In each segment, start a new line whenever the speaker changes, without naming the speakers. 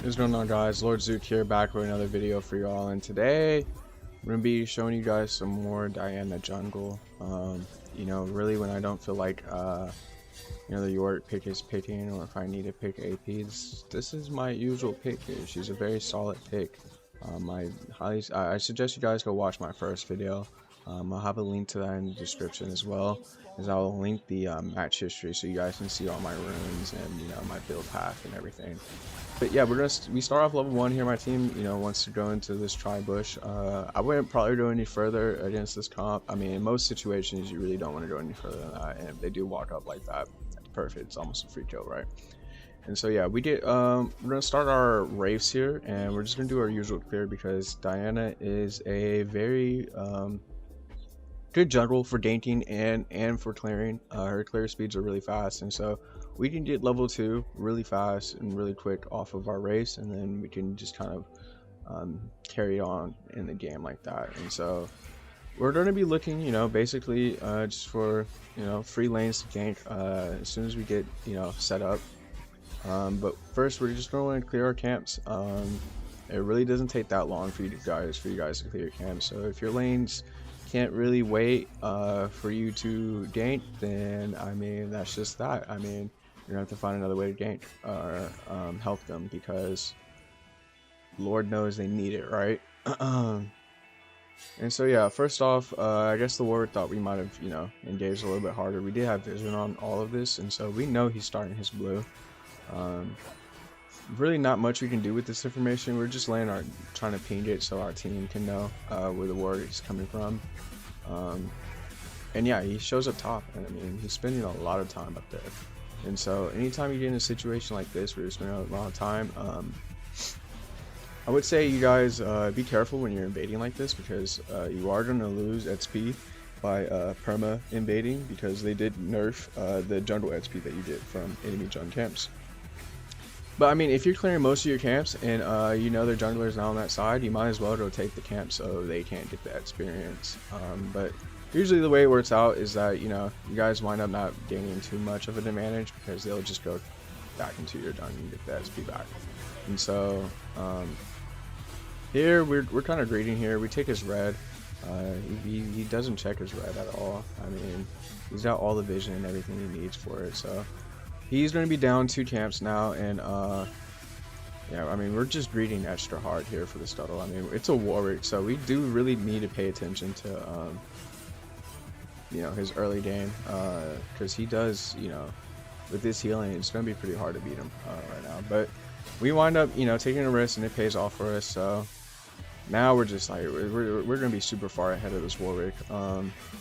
What's going on, guys? Lord Zook here, back with another video for y'all, and today I'm gonna be showing you guys some more Diana jungle. Really when I don't feel like the Yorick pick is picking, or if I need to pick AP, this is my usual pick here. She's a very solid pick. I suggest you guys go watch my first video. I'll have a link to that in the description, as well as I'll link the match history so you guys can see all my runes and my build path and everything. But yeah, we start off level 1 here. My team wants to go into this tri-bush. I wouldn't probably go any further against this comp. I mean, in most situations you really don't want to go any further than that, and if they do walk up like that, that's perfect. It's almost a free kill, right? And so yeah, we're gonna start our raves here, and we're just gonna do our usual clear because Diana is a very good jungle for ganking and for clearing. Her clear speeds are really fast, and so we can get level 2 really fast and really quick off of our race, and then we can just kind of carry on in the game like that. And so we're going to be looking, basically just for free lanes to gank as soon as we get set up. But first, we're just going to clear our camps. It really doesn't take that long for you guys to clear your camps. So if your lanes can't really wait for you to gank, then I mean, that's just that. I mean, you're gonna have to find another way to gank or help them, because Lord knows they need it, right? And so yeah, first off, I guess the Warwick thought we might have engaged a little bit harder. We did have vision on all of this, and so we know he's starting his blue. Really not much we can do with this information. We're just trying to ping it so our team can know where the Warwick is coming from. And yeah, he shows up top, and I mean, he's spending a lot of time up there. And so anytime you get in a situation like this where you're spending a lot of time, I would say you guys be careful when you're invading like this, because you are going to lose XP by perma invading, because they did nerf the jungle XP that you get from enemy jungle camps. But I mean, if you're clearing most of your camps and their jungler's not on that side, you might as well rotate the camp so they can't get the experience. But usually the way it works out is that you guys wind up not gaining too much of an advantage, because they'll just go back into your jungle and get the XP back. And so here we're kind of greedy here. We take his red. He doesn't check his red at all. I mean, he's got all the vision and everything he needs for it. So he's going to be down 2 camps now, and yeah, I mean, we're just greeting extra hard here for the Scuttle. I mean, it's a Warwick, so we do really need to pay attention to his early game, because he does, with this healing, it's going to be pretty hard to beat him right now. But we wind up, taking a risk, and it pays off for us. So now we're just like, we're going to be super far ahead of this Warwick.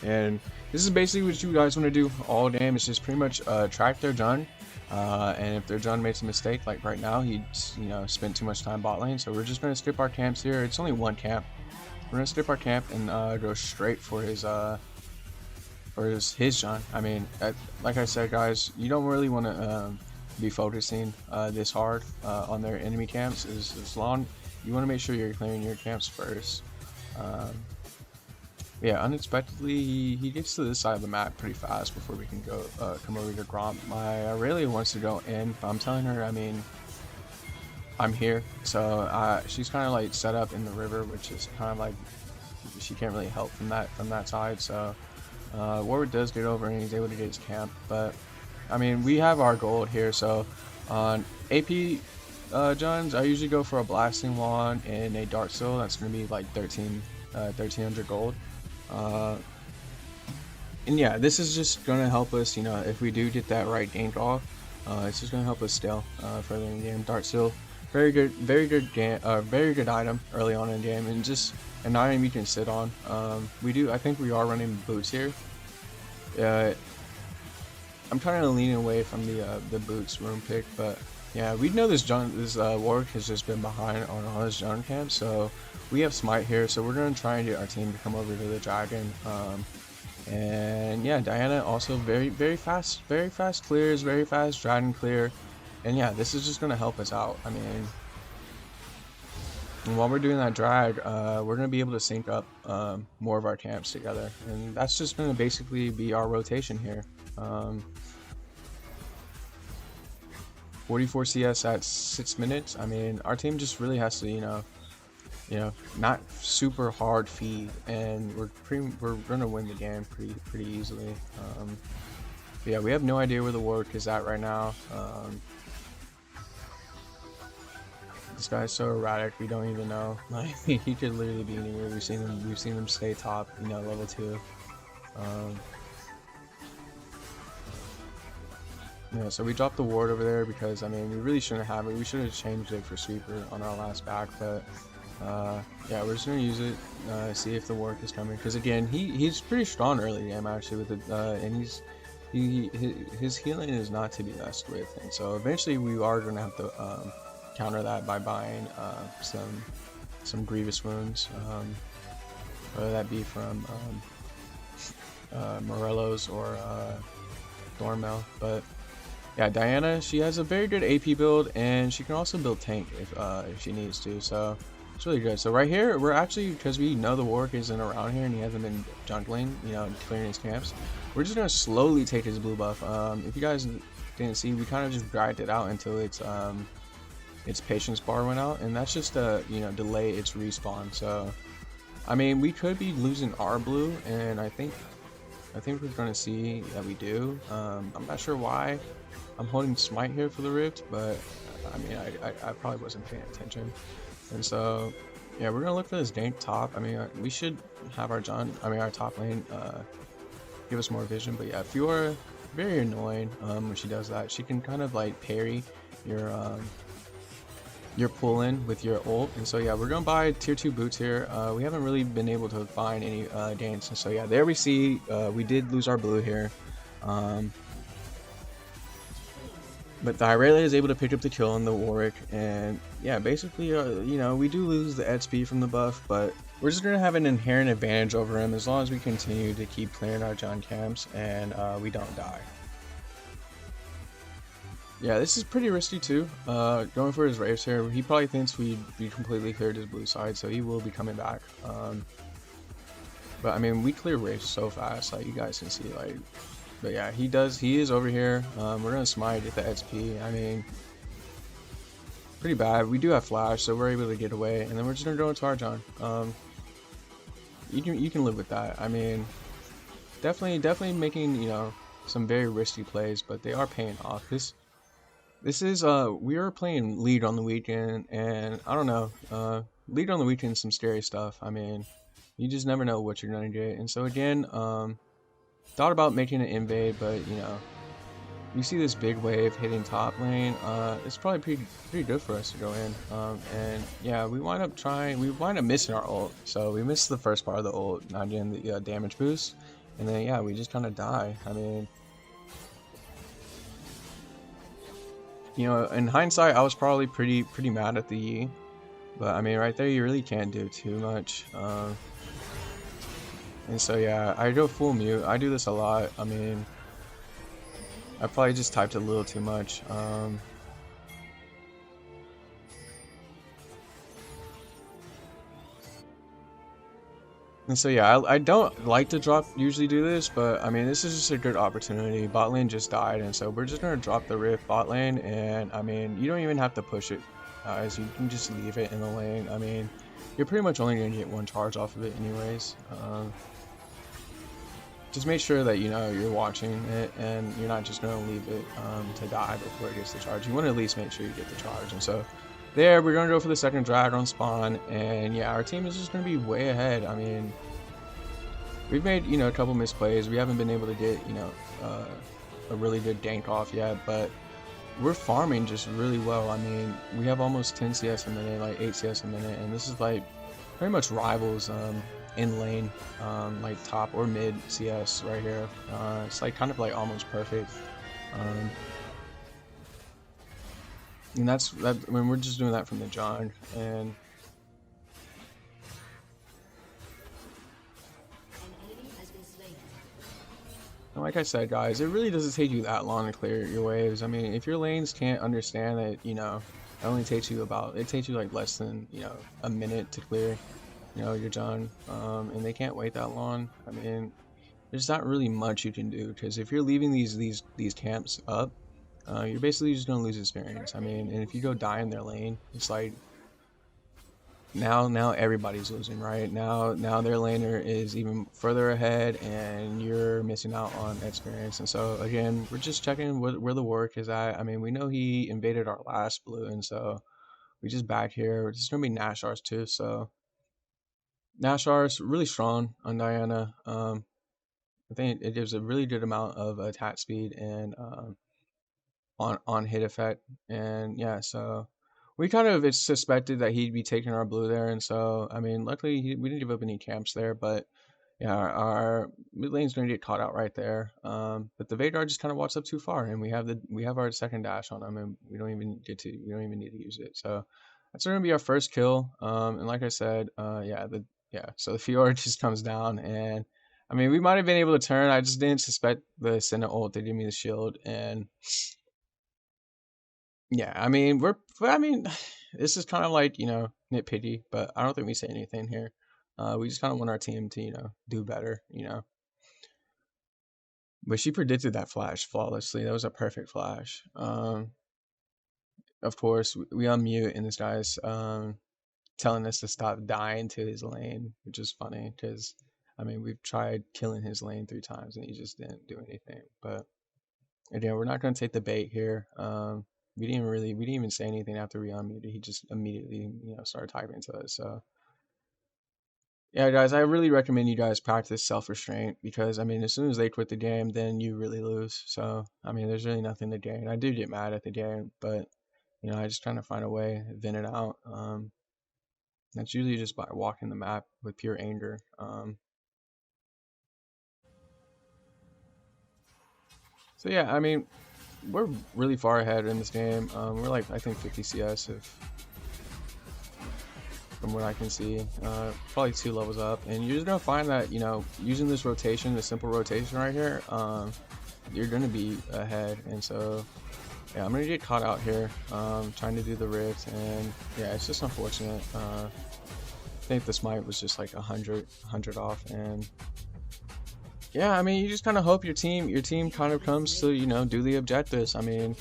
And this is basically what you guys want to do all game. It's just pretty much track their Jun, and if their Jun makes a mistake, like right now, he spent too much time bot lane. So we're just going to skip our camps here. It's only 1 camp. We're going to skip our camp and go straight for his Jun. I mean, like I said, guys, you don't really want to be focusing this hard on their enemy camps. As long you want to make sure you're clearing your camps first. Yeah, unexpectedly he gets to this side of the map pretty fast before we can go come over to Gromp. My Aurelia wants to go in, but I'm telling her, I mean, I'm here. So she's kind of like set up in the river, which is kind of like she can't really help from that side. So Warwick does get over and he's able to get his camp. But I mean, we have our gold here. So on AP Juns, I usually go for a blasting wand and a dart seal. That's gonna be like 1300 gold. And yeah, this is just gonna help us, if we do get that right gank off, it's just gonna help us scale further in the game. Dart seal, very good item early on in the game, and just an item you can sit on. I think we are running boots here. I'm kind of leaning away from the boots room pick, but yeah, we know this Warwick has just been behind on all his Jun camps, so we have smite here, so we're going to try and get our team to come over to the dragon. And yeah, Diana also very fast clears, very fast dragon clear, and yeah, this is just going to help us out. I mean, and while we're doing that drag, we're going to be able to sync up more of our camps together, and that's just going to basically be our rotation here. 44 CS at 6 minutes. I mean, our team just really has to, not super hard feed, and we're gonna win the game pretty easily. But yeah, we have no idea where the work is at right now. This guy's so erratic, we don't even know. Like, he could literally be anywhere. We've seen them stay top, level 2. Yeah, so we dropped the ward over there because, I mean, we really shouldn't have it. We should have changed it for sweeper on our last back, but yeah, we're just gonna use it, see if the work is coming. Because again, he's pretty strong early game actually with it, and his healing is not to be messed with, and so eventually we are gonna have to counter that by buying some grievous wounds, whether that be from Morello's or Thornmail. But yeah, Diana, she has a very good AP build, and she can also build tank if she needs to, so it's really good. So right here, we're actually, because we know the Warwick isn't around here and he hasn't been jungling, clearing his camps, we're just gonna slowly take his blue buff. If you guys didn't see, we kind of just dragged it out until its patience bar went out, and that's just to delay its respawn. So I mean, we could be losing our blue, and I think we're gonna see that we do. I'm not sure why I'm holding smite here for the rift, but I mean, I probably wasn't paying attention. And so yeah, we're gonna look for this gank top. I mean, we should have our our top lane give us more vision. But yeah, Fiora, very annoying when she does that. She can kind of like parry your pull in with your ult. And so yeah, we're gonna buy tier 2 boots here. We haven't really been able to find any gains, and so yeah, there we see we did lose our blue here, but the Irelia is able to pick up the kill on the Warwick. And yeah, basically we do lose the XP from the buff, but we're just gonna have an inherent advantage over him as long as we continue to keep clearing our John camps and we don't die. Yeah, this is pretty risky too. Going for his Wraiths here. He probably thinks we completely cleared his blue side, so he will be coming back. But I mean, we clear Wraiths so fast, like you guys can see. Like, but yeah, he is over here. We're gonna smite at the XP. I mean, pretty bad. We do have flash, so we're able to get away, and then we're just gonna go into our John. You can live with that. I mean, definitely making some very risky plays, but they are paying off. This is we are playing lead on the weekend, and I don't know, lead on the weekend is some scary stuff. I mean, you just never know what you're gonna get. And so again, thought about making an invade, but you see this big wave hitting top lane. It's probably pretty good for us to go in. And yeah, we wind up missing our ult. So we missed the first part of the ult, not getting the damage boost, and then yeah, we just kind of die. I mean, in hindsight, I was probably pretty mad at the Yi, but I mean, right there, you really can't do too much. And so yeah, I go full mute. I do this a lot. I mean, I probably just typed a little too much. And so yeah, I don't like to usually do this, but I mean, this is just a good opportunity. Bot lane just died, and so we're just gonna drop the rift bot lane. And I mean, you don't even have to push it, guys. You can just leave it in the lane. I mean, you're pretty much only gonna get one charge off of it anyways. Just make sure that you're watching it, and you're not just gonna leave it to die before it gets the charge. You want to at least make sure you get the charge. And so there, we're gonna go for the second drag on spawn, and yeah, our team is just gonna be way ahead. I mean, we've made a couple misplays. We haven't been able to get a really good gank off yet, but we're farming just really well. I mean, we have almost 10 CS a minute, like 8 CS a minute, and this is like pretty much rivals in lane, like top or mid CS right here. It's like kind of like almost perfect. And that's that. I mean, we're just doing that from the John, and like I said, guys, it really doesn't take you that long to clear your waves. I mean, if your lanes can't understand that, it only takes you like less than a minute to clear your John, and they can't wait that long. I mean, there's not really much you can do, because if you're leaving these camps up, you're basically just gonna lose experience. I mean, and if you go die in their lane, it's like now everybody's losing, right? Now their laner is even further ahead, and you're missing out on experience. And so again, we're just checking where the work is at. I mean, we know he invaded our last blue, and so we just back here. It's gonna be Nashars too, so Nashars really strong on Diana. I think it gives a really good amount of attack speed and on hit effect. And yeah, so we kind of it's suspected that he'd be taking our blue there, and so I mean, luckily we didn't give up any camps there, but yeah, our mid lane's gonna get caught out right there. But the Veigar just kind of walks up too far, and we have our second dash on him, and we don't even need to use it. So that's gonna be our first kill. And like I said, so the Fiora just comes down, and I mean, we might have been able to turn. I just didn't suspect the Senna ult to give me the shield, and yeah, I mean, this is kind of like, nitpicky, but I don't think we say anything here. We just kind of want our team to, do better, But she predicted that flash flawlessly. That was a perfect flash. Of course, we unmute, and this guy's telling us to stop dying to his lane, which is funny because, I mean, we've tried killing his lane 3 times, and he just didn't do anything. But again, we're not going to take the bait here. We didn't even say anything after we unmuted. He just immediately, started typing to us. So yeah, guys, I really recommend you guys practice self-restraint because, I mean, as soon as they quit the game, then you really lose. So, I mean, there's really nothing to gain. I do get mad at the game, but, I just kind of find a way to vent it out. That's usually just by walking the map with pure anger. So yeah, I mean, we're really far ahead in this game. We're like, I think 50 CS from what I can see, probably 2 levels up, and you're just gonna find that using this rotation, the simple rotation right here, you're gonna be ahead. And so yeah, I'm gonna get caught out here, trying to do the rift, and yeah, it's just unfortunate. I think the smite was just like 100 off, and yeah, I mean, you just kind of hope your team kind of comes to do the objectives. I mean,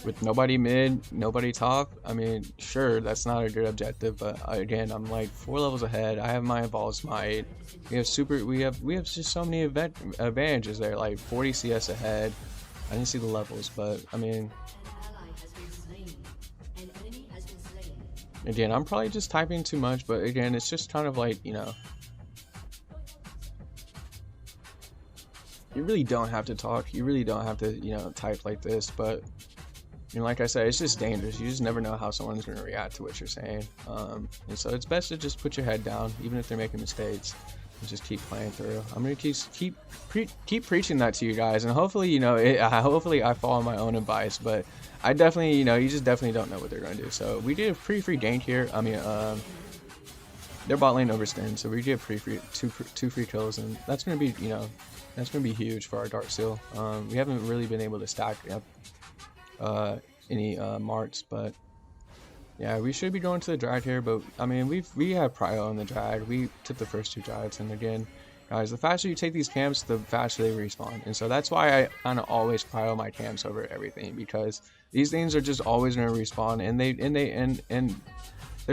with nobody mid, nobody top, I mean, sure, that's not a good objective, but again, I'm like 4 levels ahead. I have my evolved smite. We have just so many advantages there, like 40 CS ahead. I didn't see the levels, but I mean, again, I'm probably just typing too much, but again, it's just kind of like, you really don't have to talk. You really don't have to, type like this, but like I said, it's just dangerous. You just never know how someone's going to react to what you're saying. And so it's best to just put your head down, even if they're making mistakes, and just keep playing through. I'm going to keep preaching that to you guys, and hopefully, hopefully I follow my own advice, but I definitely, you just definitely don't know what they're going to do. So we did a pretty free gank here. I mean, their bot lane overextended, so we get two free kills, and that's going to be, that's going to be huge for our Dark Seal. We haven't really been able to stack up any marks, but yeah, we should be going to the drag here. But I mean, we have prio on the drag. We took the first 2 drags, and again, guys, the faster you take these camps, the faster they respawn. And so that's why I kind of always prio my camps over everything, because these things are just always going to respawn, and they're,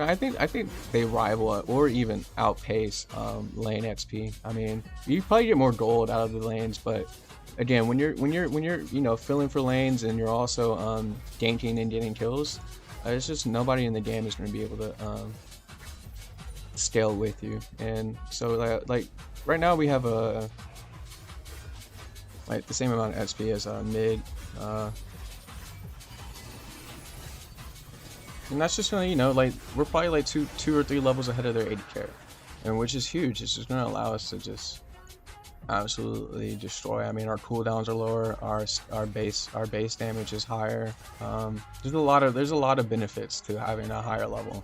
I think they rival or even outpace lane XP. I mean, you probably get more gold out of the lanes, but again, when you're filling for lanes, and you're also ganking and getting kills, it's just nobody in the game is going to be able to scale with you. And so like right now we have like the same amount of XP as mid, and that's just gonna like we're probably like two or 3 levels ahead of their AD carry, and which is huge. It's just gonna allow us to just absolutely destroy. I mean, our cooldowns are lower, our base damage is higher. There's a lot of benefits to having a higher level.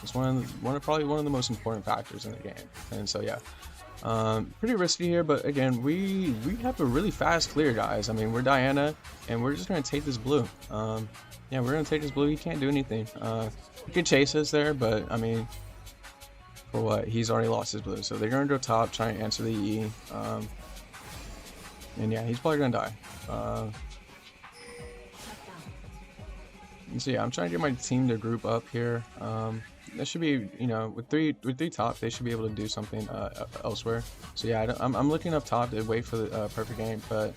It's probably one of the most important factors in the game. And so yeah, pretty risky here, but again, we have a really fast clear, guys. I mean, we're Diana, and we're just gonna take this blue. Yeah, we're gonna take this blue. He can't do anything. He could chase us there, but I mean, for what? He's already lost his blue, so they're gonna go top, try and answer the E. And yeah, he's probably gonna die. So yeah, I'm trying to get my team to group up here. That should be, you know, with three top, they should be able to do something elsewhere. So yeah, I'm looking up top to wait for the perfect game, but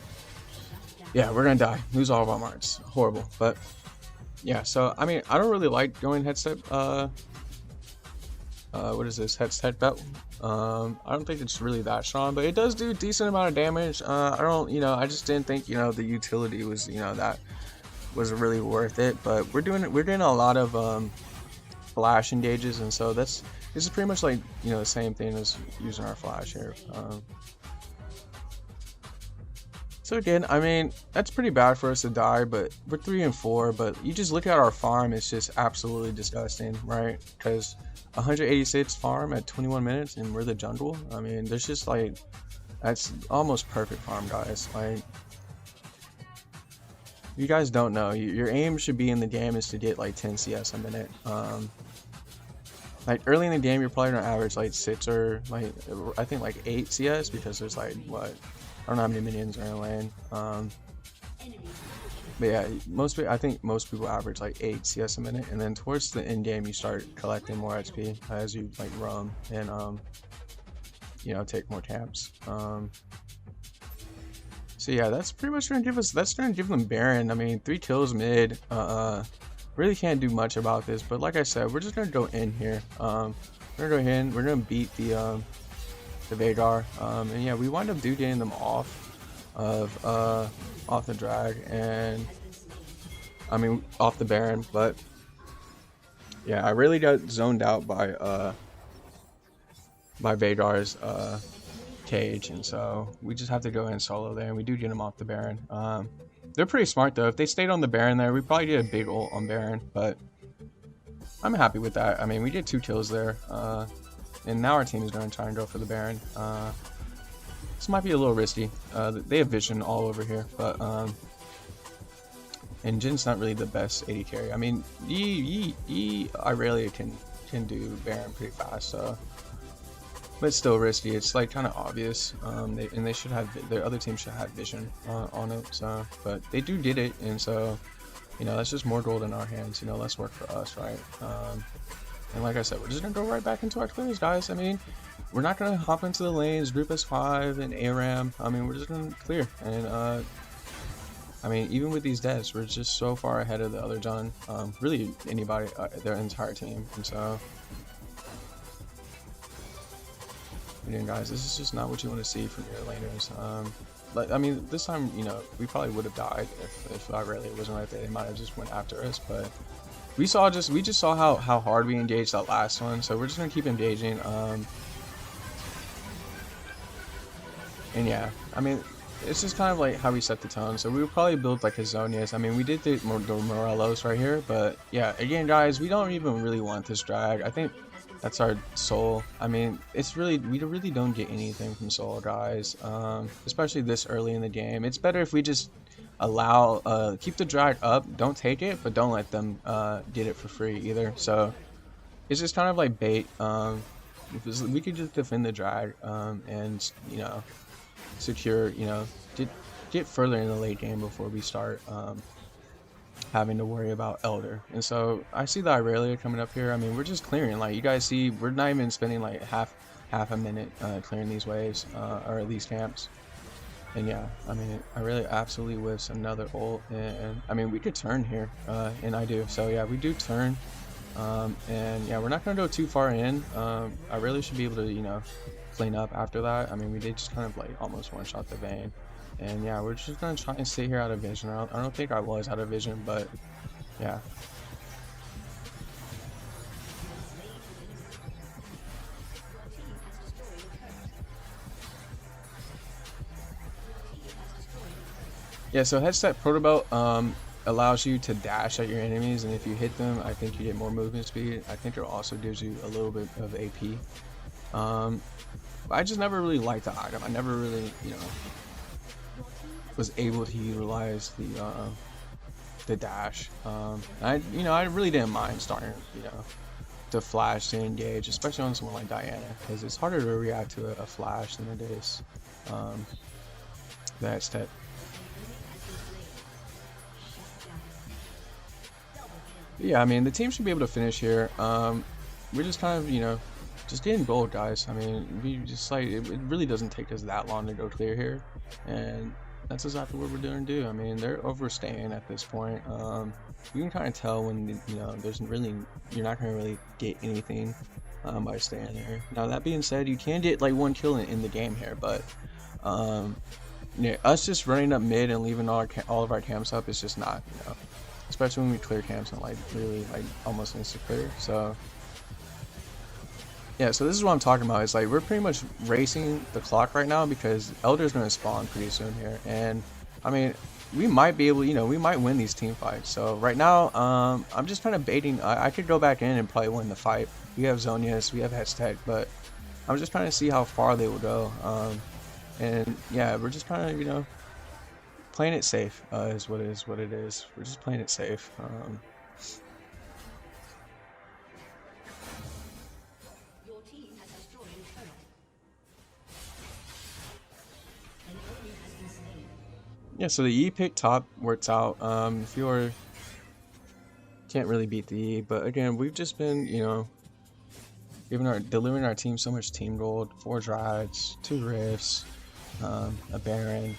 yeah, we're gonna die, lose all of our marks, horrible. But yeah, so I mean, I don't really like going headset. What is this, headset belt? I don't think it's really that strong, but it does do a decent amount of damage. I don't, you know, I just didn't think, you know, the utility was, you know, that was really worth it. But we're doing a lot of flash engages, and so this is pretty much like, you know, the same thing as using our flash here. So again, I mean, that's pretty bad for us to die, but we're 3 and 4. But you just look at our farm; it's just absolutely disgusting, right? Because 186 farm at 21 minutes, and we're the jungle. I mean, there's just like, that's almost perfect farm, guys. Like, you guys don't know, your aim should be in the game is to get like 10 CS a minute. Like early in the game, you're probably gonna average like 6 or like, I think like 8 CS, because there's like, what, I don't know how many minions are in lane. But yeah, I think most people average like 8 CS a minute, and then towards the end game, you start collecting more XP as you like roam and you know, take more camps. So yeah, that's pretty much gonna give us. That's gonna give them Baron. I mean, 3 kills mid. Really can't do much about this, but like I said, we're just gonna go in here. We're gonna go in. We're gonna beat the Veigar. And yeah, we wind up getting them off the drag, and I mean off the Baron. But yeah, I really got zoned out by Veigar's cage, and so we just have to go in solo there, and we do get him off the Baron. They're pretty smart though. If they stayed on the Baron there, we probably did a big ult on Baron, but I'm happy with that. I mean, we did 2 kills there, and now our team is going to try and go for the Baron. This might be a little risky. They have vision all over here, but and Jin's not really the best AD carry. I mean, Irelia can do Baron pretty fast, so. But it's still risky. It's like kind of obvious. They should have, their other team should have vision on it. So, but they do get it, and so, you know, that's just more gold in our hands. You know, less work for us, right? And like I said, we're just gonna go right back into our clears, guys. I mean, we're not gonna hop into the lanes, group S5 and ARAM. I mean, we're just gonna clear. And I mean, even with these deaths, we're just so far ahead of the other John. Really, anybody, their entire team, and so. Again, guys, this is just not what you want to see from your laners. But I mean, this time, you know, we probably would have died if Irelia wasn't right there. They might have just went after us, but we just saw how hard we engaged that last one, so we're just gonna keep engaging. And yeah, I mean, it's just kind of like how we set the tone. So we would probably build like a Zonius. I mean, we did the Morellos right here, but yeah, again, guys, we don't even really want this drag. I think that's our soul. I mean, it's really, we really don't get anything from soul, guys, especially this early in the game. It's better if we just allow, keep the drag up, don't take it, but don't let them get it for free either. So it's just kind of like bait. We could just defend the drag and, you know, secure, you know, get further in the late game before we start having to worry about Elder. And so I see the Irelia coming up here. I mean, we're just clearing, like you guys see, we're not even spending like half a minute clearing these waves or these camps. And yeah, I mean, Irelia absolutely whiffs another ult, and I mean, we could turn here, and I do. So yeah, we do turn, and yeah, we're not gonna go too far in. Irelia should be able to, you know, clean up after that. I mean, we did just kind of like almost one-shot the Vayne. And yeah, we're just gonna try and stay here out of vision. I don't think I was out of vision, but yeah. Yeah, so headset protobelt allows you to dash at your enemies, and if you hit them, I think you get more movement speed. I think it also gives you a little bit of AP. I just never really liked the item. I never really, you know, was able to utilize the dash. I really didn't mind starting, you know, to flash to engage, especially on someone like Diana, because it's harder to react to a flash than it is that step. Yeah, I mean, the team should be able to finish here. We're just kind of, you know, just getting gold, guys. I mean, we just like it really doesn't take us that long to go clear here, and that's exactly what we're doing. I mean, they're overstaying at this point. You can kind of tell when you know there's really you're not gonna really get anything by staying there. Now that being said, you can get like one kill in the game here, but um, yeah, us just running up mid and leaving all of our camps up is just not, you know, especially when we clear camps and like really like almost insta clear. So yeah, so this is what I'm talking about. It's like we're pretty much racing the clock right now because Elder's gonna spawn pretty soon here, and I mean we might be able, you know, we might win these team fights. So right now, I'm just kind of baiting. I could go back in and probably win the fight. We have Zonius, we have Hextech, but I'm just trying to see how far they will go. And yeah, we're just kind of, you know, playing it safe is what it is. We're just playing it safe.
Your team has destroyed a turret. An enemy has been slain.
Yeah, so the E pick top works out. If you're can't really beat the E, but again, we've just been, you know, delivering our team so much team gold, 4 drives, 2 rifts, a Baron,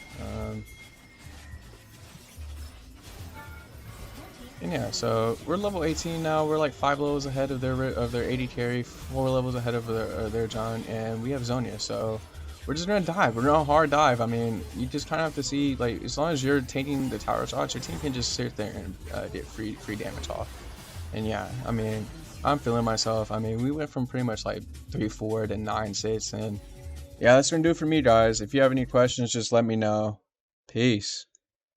and yeah, so we're level 18 now. We're like 5 levels ahead of their 80 carry, 4 levels ahead of their John, and we have Zonia. So we're just gonna dive. We're gonna hard dive. I mean, you just kind of have to see, like, as long as you're taking the tower shots, your team can just sit there and get free damage off. And yeah, I mean, I'm feeling myself. I mean, we went from pretty much like 3-4 to 9-6, and yeah, that's gonna do it for me, guys. If you have any questions, just let me know. Peace.